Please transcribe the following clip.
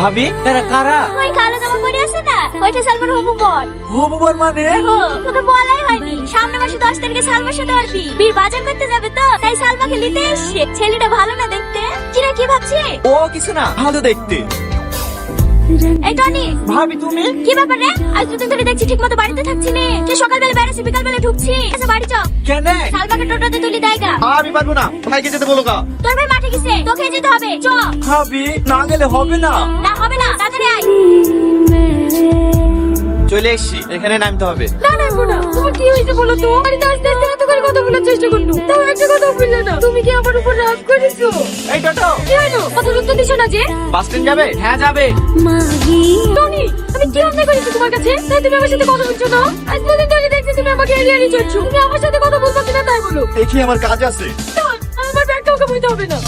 ভাবি এরা কারা? ওই কালো জামা পরে আছে না, ওইটা সালমার হবু বর। হবু বর মানে? তোকে বলাই হয়নি, সামনে মাসে 10 তারিখে সালমার সাথে আর বিয়ের বাজার করতে যাবে তো, তাই সালমাকে নিতে এসছে। ছেলেটা ভালো না দেখতে? কিরা কি ভাবছি? ও কিছু না, ভালো দেখতে। এই টনি, ভাবি তুমি? কি ব্যাপার রে? আজ দুদিন ধরে দেখছি ঠিক মতো বাড়িতে থাকছি না। সে সকালবেলা বেড়াচ্ছি, বিকালবেলা ঢুকছি। আচ্ছা বাড়ি চল। কেন? সালমাকে টোটোতে তুলি দেয়গা। আমি পারবো না, ভাইকে যেতে বলো গা। তোর ভাই মাঠে গেছে, তোকে যেতে হবে। চ। ভাবি না গেলে হবে না। না হবে না, তাড়াতাড়ি আয়। চলে এসছি, এখানে নামতে হবে। না না বোনা, তোমার কি হয়েছে বলো তো? বাড়িতে আসতে আসতে এত করে কথা বলার চেষ্টা করলো, তাও একটা কথা বললে না। তুমি কি আমার উপর রাগ করেছো? এই টোটো, কি হলো? কথার উত্তর দিছো না যে? বাস স্ট্যান্ড যাবে? হ্যাঁ যাবে। টনি, আমি কি অন্যায় করেছি তোমার কাছে? তাই তুমি আমার সাথে কথা বলছো না? আজ দুদিন ধরে দেখছি তুমি আমাকে এড়িয়ে এড়িয়ে চলছো। তুমি আমার সাথে কথা বলছো কিনা তাই বলো। দেখি আমার কাজ আছে। চল, আমার ব্যাগটা ওকে বইতে হবে না।